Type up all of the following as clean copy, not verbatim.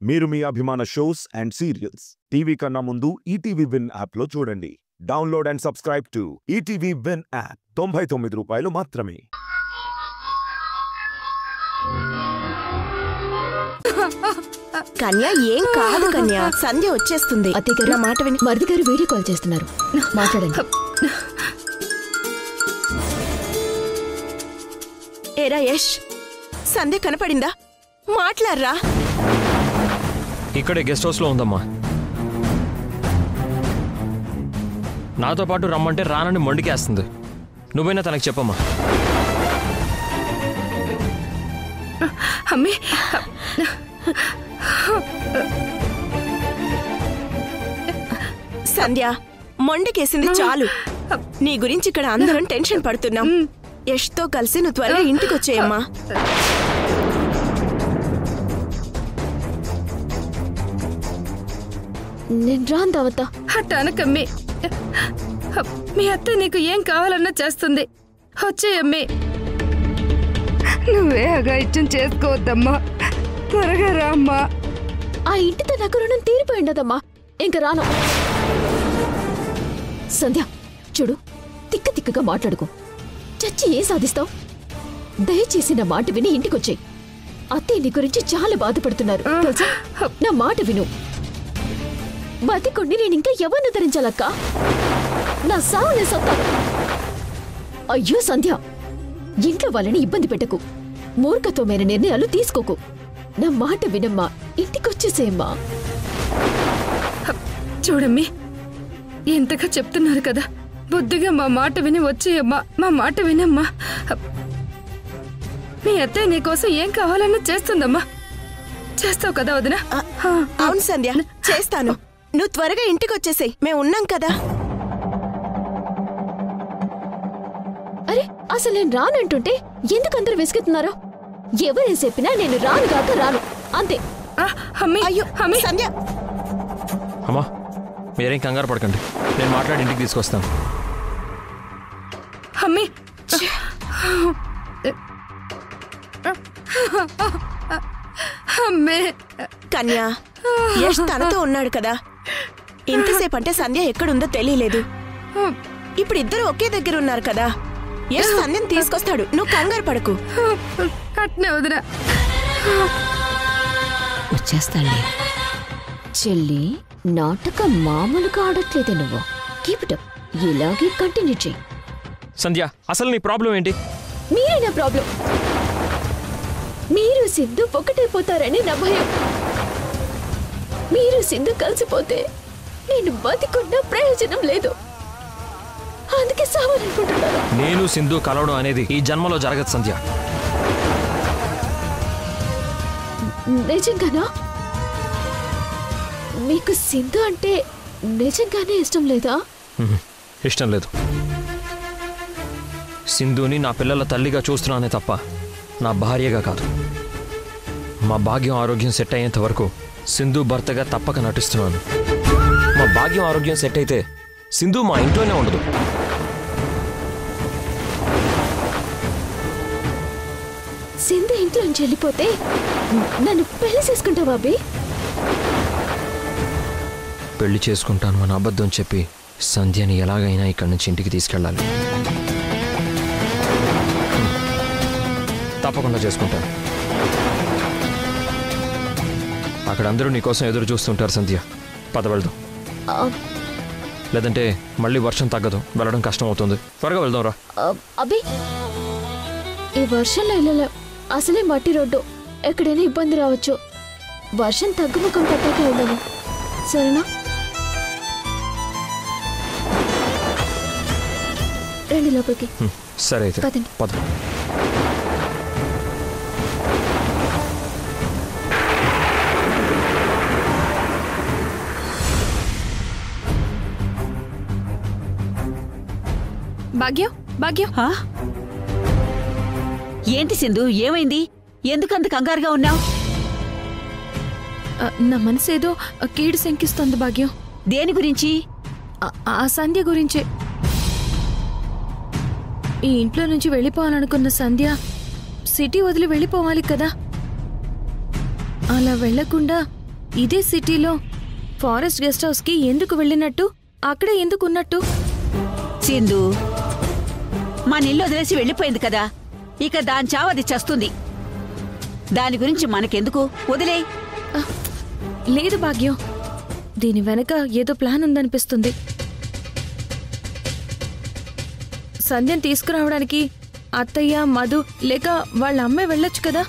మీరు మీ అభిమాన shows and serials TV కన్నా ముందు ఈటీవీ విన్ యాప్లో చూడండి. Download and subscribe to ETV win app. 99 రూపాయలు మాత్రమే. కన్యా ఏం కాదు కన్యా, సంధ్య వచ్చేస్తుంది. అత్తయ్య నా మాట విని. మరిది గారు వీడియో కాల్ చేస్తున్నారు, మాట్లాడండి. ఏరా యష్, సంధ్య కనపడిందా? మాట్లాడరా. ఇక్కడే గెస్ట్ హౌస్లో ఉందమ్మా. నాతో పాటు రమ్మంటే రానని మొండికేస్తుంది. నువ్వైనా తనకు చెప్పమ్మా. అమ్మే, సంధ్య మొండికేసింది చాలు. నీ గురించి ఇక్కడ అందరం టెన్షన్ పడుతున్నాం. యష్తో కలిసి నువ్వు త్వరగా ఇంటికి వచ్చేయమ్మా. నేను రాను దావత. అట్టనకమ్మే, మీ అత్త నీకు ఏం కావాలన్నా చేస్తుంది. వచ్చేయమ్మే. నువ్వే అగాయిత్యం చేసుకోవద్దమ్మా, త్వరగా రామ్మా. ఆ ఇంటితో నాకు రుణం తీరిపోయిండదమ్మా, ఇంక రాను. సంధ్య చూడు, తిక్క తిక్కగా మాట్లాడుకో. చచ్చి ఏం సాధిస్తావు? దయచేసి నా మాట విని ఇంటికొచ్చేయి. అత్తయ్య నీ గురించి చాలా బాధపడుతున్నారు తెలుసా? నా మాట విను. బతికొండి నేను ఇంకా ఎవరిని ధరించాలక్క? నా సావు నేను సత్తాను. అయ్యో సంధ్య, ఇంట్లో వాళ్ళని ఇబ్బంది పెట్టకు. మూర్ఖత్వమైన నిర్ణయాలు తీసుకోకు. నా మాట వినమ్మా, ఇంటికొచ్చేసేయమ్మా. చూడమ్మి, ఎంతగా చెప్తున్నారు కదా, బుద్ధిగా మా మాట విని వచ్చేయమ్మా. మా మాట వినమ్మా. మీ అత్తయ్య నీకోసం ఏం కావాలన్నా చేస్తుందమ్మా. చేస్తావు కదా వదినా? అవును సంధ్య, చేస్తాను. నువ్వు త్వరగా ఇంటికి వచ్చేసేయ్, మేము ఉన్నాం కదా. అరే, అసలు నేను రానంటుంటే ఎందుకు అందరూ విసుగుతున్నారో? ఎవరేం చెప్పినా నేను రాను కాక రాను, అంతే. అయ్యో సంధ్య. అమ్మా, మీరేం కంగారు పడకండి, నేను మాట్లాడి ఇంటికి తీసుకొస్తాను. అమ్మి, అమ్మే. కన్యా, యష్ తనతో ఉన్నాడు కదా. ఇంతసేపు అంటే సంధ్య ఎక్కడుందో తెలియలేదు. ఇప్పుడు ఇద్దరు ఒకే దగ్గర ఉన్నారు కదా. యష్ సంధ్యను తీసుకొస్తాడు, నువ్వు కంగారు పడకు. అట్నే వదినా. వచ్చేస్తానులే. చెల్లి, నాటకం మామూలుగా ఆడట్లేదే నువ్వు. కీప్ ఇట్ అప్, ఇలాగే కంటిన్యూ చెయ్యి. సంధ్య, అసలు నీ ప్రాబ్లం ఏంటి? మీరే నా ప్రాబ్లం. మీరు సిద్ధు ఒకటైపోతారని నా భయం. మీరు సిద్ధు కలిసిపోతే నేను బతికున్న ప్రయోజనం లేదు, అందుకే సావాలనుకుంటున్నాను. నేను సింధు కలవడం అనేది ఈ జన్మలో జరగదు సంధ్య. నిజంగానా? మీకు సింధు అంటే నిజంగానే ఇష్టం లేదా? ఇష్టం లేదు. సింధుని నా పిల్లల తల్లిగా చూస్తున్నానే తప్ప నా భార్యగా కాదు. మా భాగ్యం ఆరోగ్యం సెట్ అయ్యేంత వరకు సింధు భర్తగా తప్పక నటిస్తున్నాను. మా భాగ్యం ఆరోగ్యం సెట్ అయితే సింధు మా ఇంట్లోనే ఉండదు. సింధు ఇంట్లో నుంచి వెళ్ళిపోతే నన్ను పెళ్లి చేసుకుంటావా అబ్బి? పెళ్లి చేసుకుంటాను అని అబద్ధం చెప్పి సంధ్యని ఎలాగైనా ఇక్కడి నుంచి ఇంటికి తీసుకెళ్ళాలి. తప్పకుండా చేసుకుంటాను. అక్కడ అందరూ నీకోసం ఎదురు చూస్తుంటారు సంధ్య. పద వెళ్దాం. లేదంటే మళ్ళీ వర్షం తగ్గదు, వెళ్ళడం కష్టం అవుతుంది. త్వరగా వెళ్దాం రా. అబ్బి, ఈ వర్షంలో వెళ్ళలేం. అసలే మట్టి రోడ్డు, ఎక్కడైనా ఇబ్బంది రావచ్చు. వర్షం తగ్గుముఖం పట్టాక వెళ్దాము, సరేనా? రండి లోపలికి. సరే అయితే పదండి. పద. భాగ్యం, భాగ్యం. ఏంటి సింధు, ఏమైంది? ఎందుకంత కంగారుగా ఉన్నావు? నా మనసు ఏదో కీడు శంకిస్తోంది భాగ్యం. దేని గురించి? ఆ సంధ్య గురించే. ఈ ఇంట్లో నుంచి వెళ్ళిపోవాలనుకున్న సంధ్య సిటీ వదిలి వెళ్ళిపోవాలి కదా. అలా వెళ్లకుండా ఇదే సిటీలో ఫారెస్ట్ గెస్ట్ హౌస్ కి ఎందుకు వెళ్ళినట్టు, అక్కడే ఎందుకు ఉన్నట్టు? సింధు, మన ఇల్లు వదిలేసి వెళ్ళిపోయింది కదా, ఇక దాని చావు అది చస్తుంది. దాని గురించి మనకెందుకు, వదిలే. లేదు భాగ్యం, దీని వెనక ఏదో ప్లాన్ ఉందనిపిస్తుంది. సంధ్యను తీసుకురావడానికి అత్తయ్య, మధు లేక వాళ్ళ అమ్మే వెళ్ళొచ్చు కదా.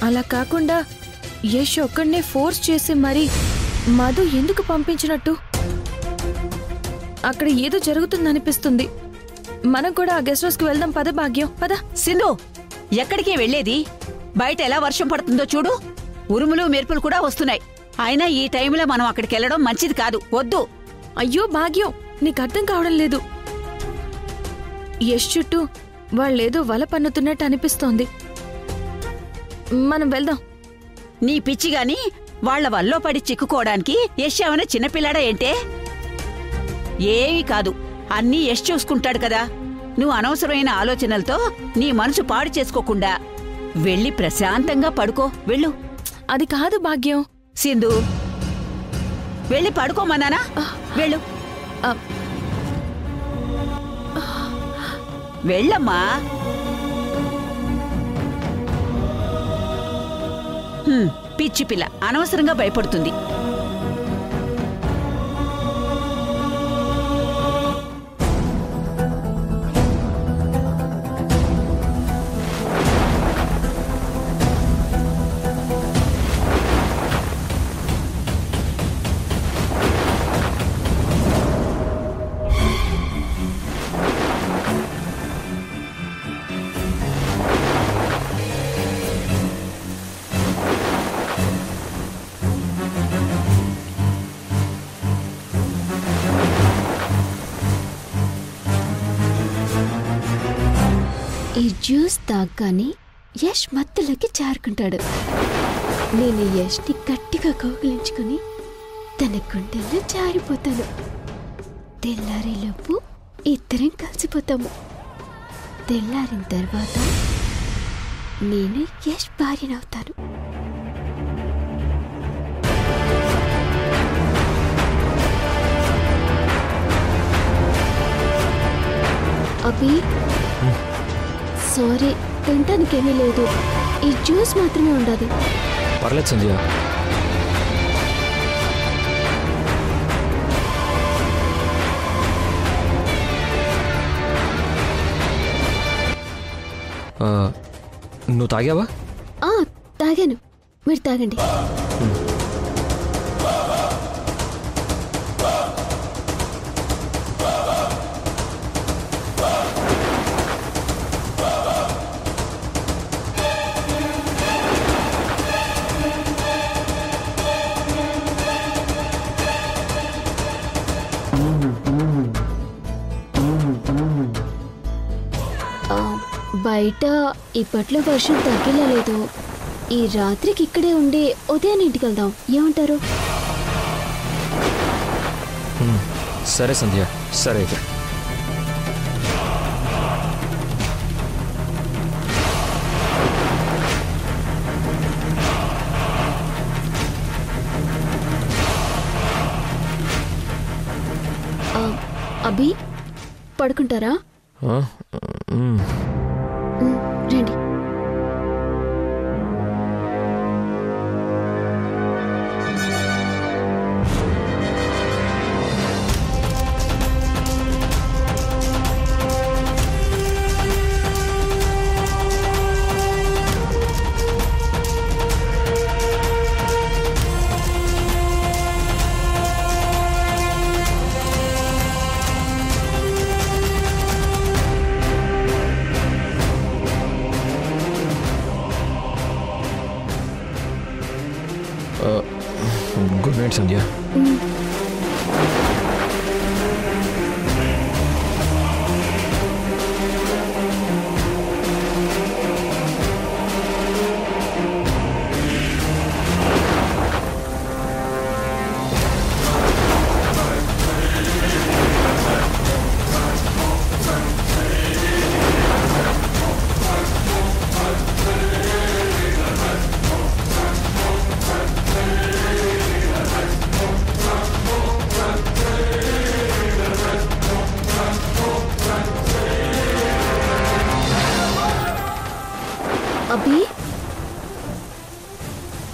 అలా కాకుండా యష్ ఒక్కడనే ఫోర్స్ చేసి మరి మధు ఎందుకు పంపించినట్టు? అక్కడ ఏదో జరుగుతుందనిపిస్తుంది. మనం కూడా ఆ గెస్ట్ హౌస్ కి వెళ్దాం. పద భాగ్యం, పద. సింధు, ఎక్కడికి వెళ్ళేది? బయట ఎలా వర్షం పడుతుందో చూడు, ఉరుములు మెరుపులు కూడా వస్తున్నాయి. అయినా ఈ టైంలో మనం అక్కడికి వెళ్ళడం మంచిది కాదు, వద్దు. అయ్యో భాగ్యం, నీకు అర్థం కావడం లేదు. యష్ చుట్టూ వాళ్ళేదో వల పన్నుతున్నట్టు అనిపిస్తోంది. మనం వెళ్దాం. నీ పిచ్చిగాని వాళ్ల వల్లో పడి చిక్కుకోవడానికి యష్ ఏమైనా చిన్నపిల్లాడా ఏంటే? ఏమీ కాదు, అన్నీ యష్ చూసుకుంటాడు కదా. నువ్వు అనవసరమైన ఆలోచనలతో నీ మనసు పాడు చేసుకోకుండా వెళ్ళి ప్రశాంతంగా పడుకో, వెళ్ళు. అది కాదు భాగ్యం. సింధు, వెళ్ళి పడుకోమన్నానా? వెళ్ళు, వెళ్ళమ్మా. పిచ్చి పిల్ల అనవసరంగా భయపడుతుంది. ఈ జ్యూస్ తాగ్గానే యష్ మత్తులోకి జారుకుంటాడు. నేను యష్ని గట్టిగా కౌగిలించుకుని తన గుండెల్లో జారిపోతాను. తెల్లారేలోపు ఇద్దరం కలిసిపోతాము. తెల్లారిన తర్వాత నేను యష్ భార్యనవుతాను. అభి, సారీ, తినటానికేమీ లేదు. ఈ జ్యూస్ మాత్రమే ఉండదు. పర్లేదు సంధ్య. నువ్వు తాగావా? తాగాను, మీరు తాగండి. బయట ఇప్పట్లో వర్షం తగ్గేలా లేదు. ఈ రాత్రికి ఇక్కడే ఉండి ఉదయాన్ని ఇంటికి వెళ్దాం, ఏమంటారు? సరే సంధ్య, సరే అయితే. అభి, పడుకుంటారా? రండి. గుడ్ నైట్ సంధ్య.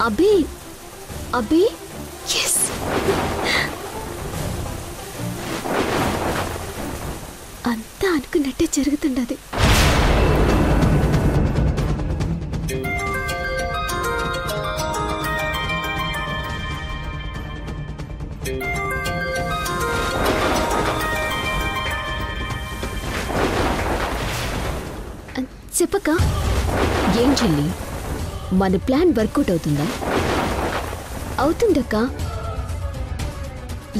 అబ్బే అబ్బే ఎస్ అంతా అనుకున్నట్టే జరుగుతుండది. చెప్పక ఏం చెల్లి, మన ప్లాన్ వర్కౌట్ అవుతుందా? అవుతుందక్క.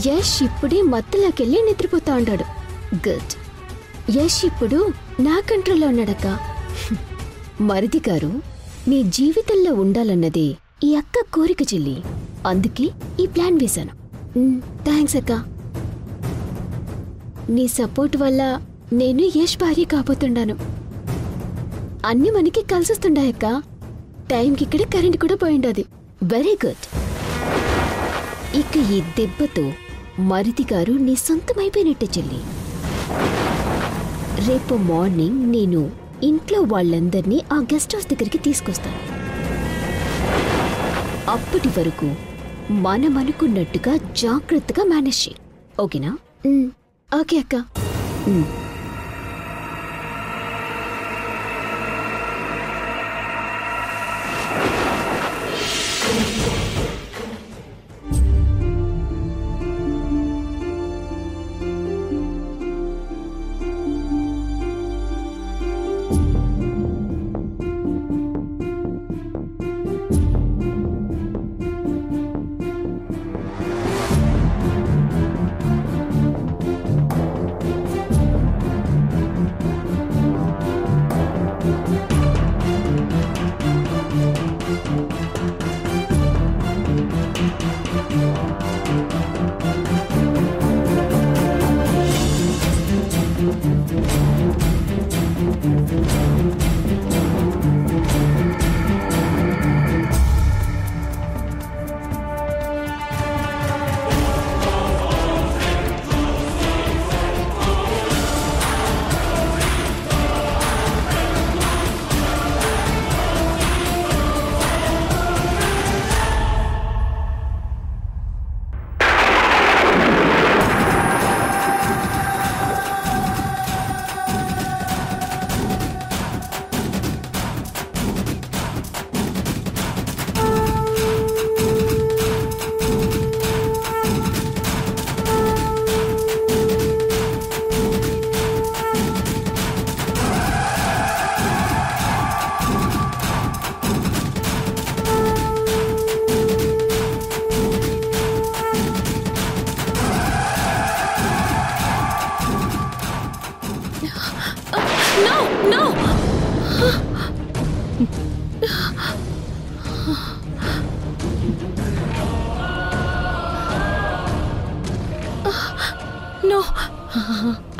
యష్ ఇప్పుడే మత్తులోకెళ్ళి నిద్రపోతా ఉంటాడు. గుడ్. యష్ ఇప్పుడు నా కంట్రోల్లో ఉన్నాడక్క. మరిది గారు నీ జీవితంలో ఉండాలన్నదే ఈ అక్క కోరిక చెల్లి. అందుకే ఈ ప్లాన్ వేశాను. థ్యాంక్స్ అక్క. నీ సపోర్ట్ వల్ల నేను యష్ భార్య కాబోతున్నాను. అన్ని మనకి కలిసొస్తుండాయక్క. టైంకి ఇక్కడ కరెంట్ కూడా పోయిండది. Very good. ఇక ఈ దెబ్బతో మరిది గారు నీ సొంతమైపోయినట్టే చెల్లి. రేపు మార్నింగ్ నేను ఇంట్లో వాళ్ళందరినీ ఆ గెస్ట్ హౌస్ దగ్గరికి తీసుకొస్తాను. అప్పటి వరకు మనం అనుకున్నట్టుగా జాగ్రత్తగా మేనేజ్ చేయి. ఓకేనా? ఓకే అక్క.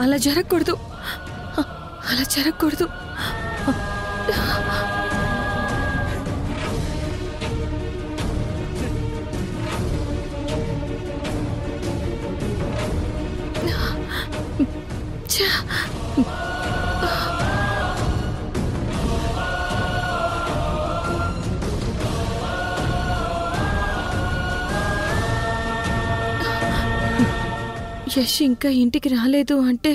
అలా జరగకూడదు, అలా జరగకూడదు. యష్ ఇంకా ఇంటికి రాలేదు అంటే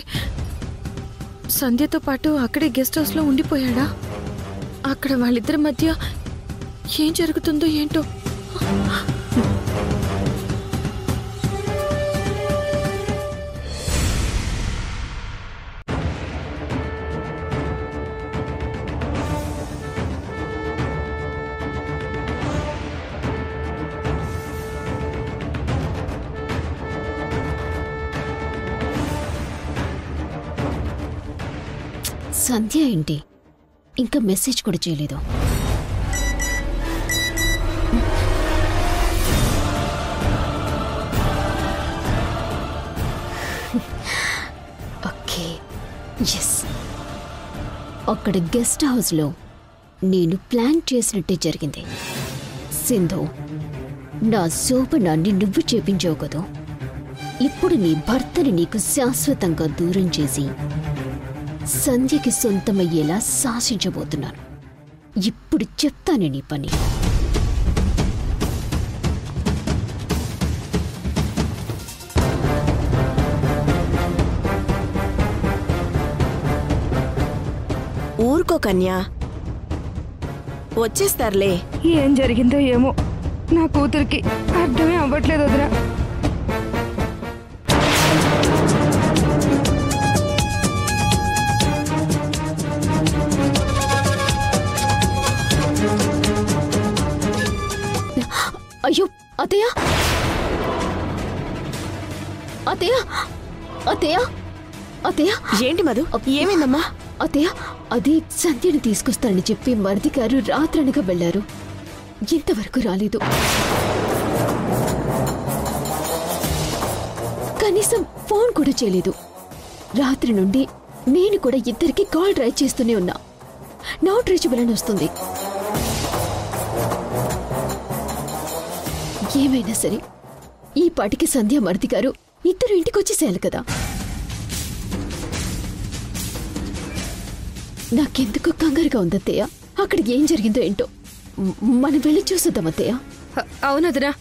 సంధ్యతో పాటు అక్కడే గెస్ట్ హౌస్లో ఉండిపోయాడా? అక్కడ వాళ్ళిద్దరి మధ్య ఏం జరుగుతుందో ఏంటో. సంధ్య ఏంటి ఇంకా మెసేజ్ కూడా చేయలేదు? Okay, yes. అక్కడ గెస్ట్ హౌస్లో నేను ప్లాన్ చేసినట్టే జరిగింది. సింధు, నా శోభనాన్ని నువ్వు చేపించావు కదా. ఇప్పుడు నీ భర్తని నీకు శాశ్వతంగా దూరం చేసి సంధ్యకి సొంతమయ్యేలా శాసించబోతున్నాను. ఇప్పుడు చెప్తాను నీ పని. కన్యా, వచ్చేస్తారులే. ఏం జరిగిందో ఏమో నా కూతురికి అర్థమే అవ్వట్లేదు వదినా. అయ్యో అత్తయ్య, అత్తయ్య, అత్తయ్య, అత్తయ్య. ఏంటి మధు, ఏమైందమ్మా? అత్తయ్య, అది సంధ్యని తీసుకొస్తానని చెప్పి మరిది గారు రాత్రనగా వెళ్లారు. ఇంతవరకు రాలేదు. కనీసం ఫోన్ కూడా చేయలేదు. రాత్రి నుండి నేను కూడా ఇద్దరికి కాల్ ట్రై చేస్తూనే ఉన్నా. నాట్ రీచబుల్ అని వస్తుంది. ఏమైనా సరే ఈ పాటికి సంధ్య మరిది గారు ఇద్దరు ఇంటికి వచ్చేసేయాలి కదా. నాకెందుకు కంగారుగా ఉందత్తయ్య. అక్కడికి ఏం జరిగిందో ఏంటో మనం వెళ్ళి చూసొద్దాం అత్తయ్య. అవునదరా,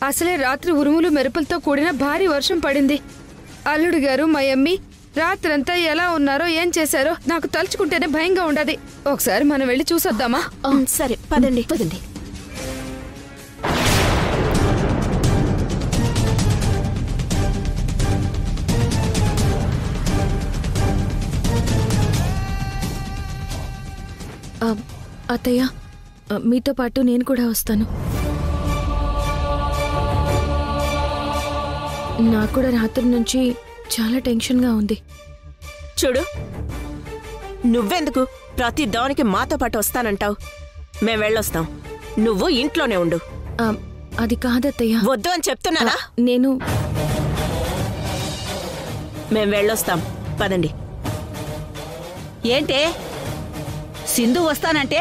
అసలే రాత్రి ఉరుములు మెరుపులతో కూడిన భారీ వర్షం పడింది. అల్లుడు గారు మా అమ్మి రాత్రంతా ఎలా ఉన్నారో ఏం చేశారో నాకు తలుచుకుంటేనే భయంగా ఉండదు. ఒకసారి మనం వెళ్ళి చూసొద్దామా? సరే పదండి. పదండి. అత్తయ్య, మీతో పాటు నేను కూడా వస్తాను. నాకు కూడా రాత్రి నుంచి చాలా టెన్షన్గా ఉంది. చూడు, నువ్వెందుకు ప్రతి దానికి మాతో పాటు వస్తానంటావు? మేం వెళ్ళొస్తాం, నువ్వు ఇంట్లోనే ఉండు. అది కాదత్తయ్య. వద్దు అని చెప్తున్నానా? నేను మేం వెళ్ళొస్తాం, పదండి. ఏంటే సింధు వస్తానంటే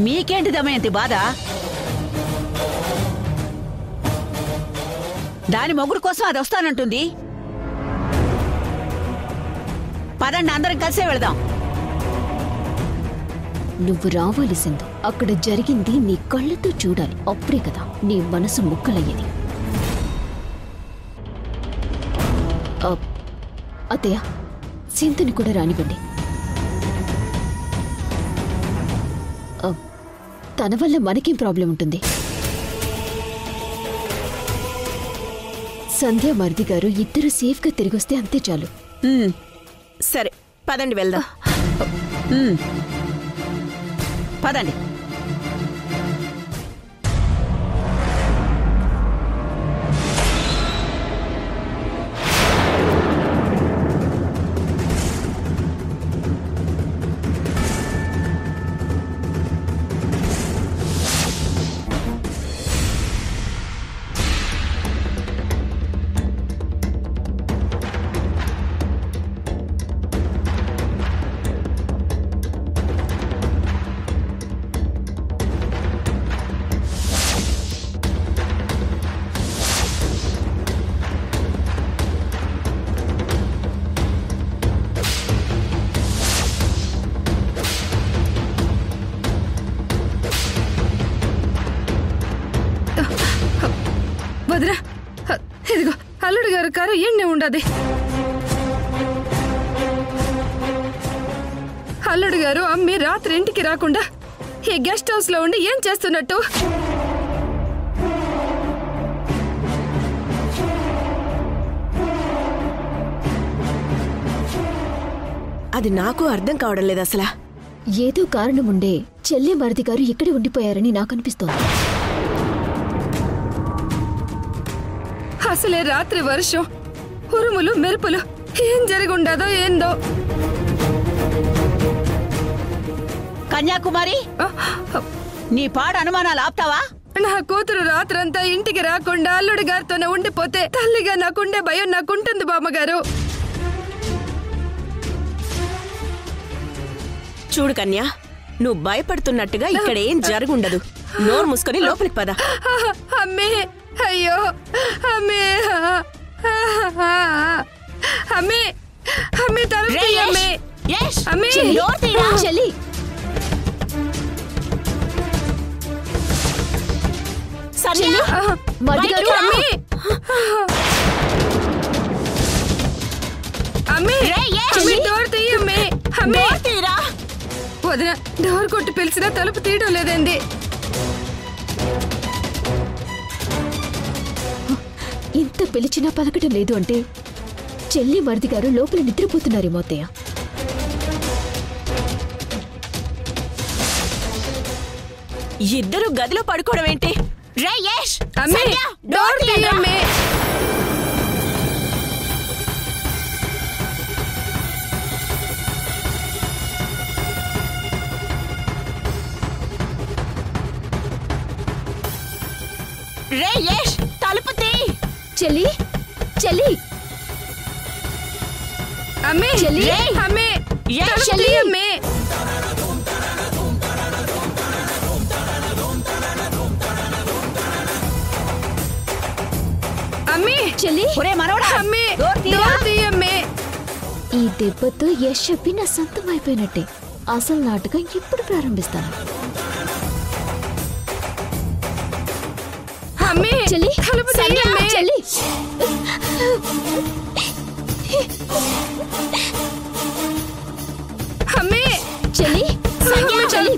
మీకేంటి దమయంతి బాధ? దాని మొగుడు కోసం అది వస్తానంటుంది. పదండి, అందరం కలిసే వెళదాం. నువ్వు రావాలి సింధు. అక్కడ జరిగింది నీ కళ్ళతో చూడాలి. అప్పుడే కదా నీ మనసు ముక్కలయ్యేది. అత్తయ్య, సింధుని కూడా రానివ్వండి. తన వల్ల మనకేం ప్రాబ్లం ఉంటుంది? సంధ్య మరిది గారు ఇద్దరు సేఫ్గా తిరిగొస్తే అంతే చాలు. సరే పదండి, వెళ్దాం. పదండి. వదినా, ఇదిగో అల్లుడు గారు కారు ఎండే ఉండదు. అల్లుడు గారు అమ్మి రాత్రి ఇంటికి రాకుండా ఈ గెస్ట్ హౌస్ లో ఉండి ఏం చేస్తున్నట్టు? అది నాకు అర్థం కావడం లేదు అసలు. ఏదో కారణముండే చెల్లె మరిది గారు ఇక్కడే ఉండిపోయారని నాకు అనిపిస్తోంది. అసలే రాత్రి వర్షం, ఉరుములు మెరుపులు, ఏం జరిగి ఉండదో ఏందో. కన్యాకుమారి, నీ పాడు అనుమానాలు ఆపుతావా? నా కూతురు రాత్రంతా ఇంటికి రాకుండా అల్లుడి గారితోనే ఉండిపోతే తల్లిగా నాకుండే భయం నాకుంటుంది బామ్మగారు. చూడు కన్యా, నువ్వు భయపడుతున్నట్టుగా ఇక్కడ ఏం జరుగుండదు. నోరు మూసుకొని లోపలికి పద. అమ్మే, అయ్యో అమ్మే, అమ్మే, అమ్మే తలుపు అమ్మే, అమ్మే చెల్లి. మరిది గారు, అమ్మే, అమ్మే, అమ్మే డోర్ తీయమ్మే, అమ్మే వదిన డోర్ కొట్టి పిలిచినా తలుపు తీయడం లేదండి. ఇంత పిలిచినా పలకటం లేదు అంటే చెల్లి మరిది గారు లోపల నిద్రపోతున్నారేమో అత్తయ్య. ఇద్దరు గదిలో పడుకోవడం ఏంటి? డోర్ తీయమ్మే. తలుపు తీ. చెల్లి చెల్లి అమ్మే చెల్లి అమ్మే చెల్లి అమ్మే. అమ్మే చెల్లి ఒరే మనవడా, అమ్మే డోర్ తీరా. డోర్ తీయమ్మే. ఈ దెబ్బతో యశ్ చెప్పి నా సొంతం అయిపోయినట్టే. అసలు నాటకం ఇప్పుడు ప్రారంభిస్తాను. అమ్మే చెల్లి తలుపు తీయమ్మే. చెల్లి అమ్మే చెల్లి చెల్లి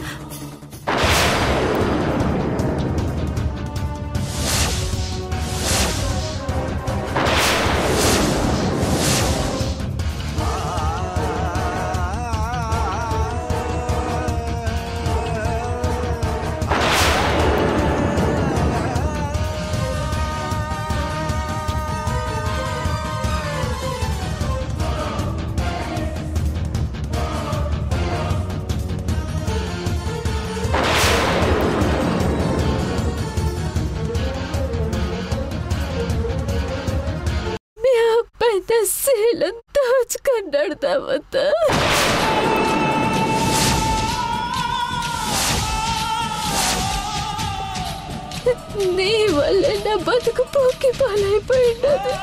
శీలం దాచుకున్నాడు తమత. నీ వల్ల నా బతుకు పోకి పాలైపోయినది.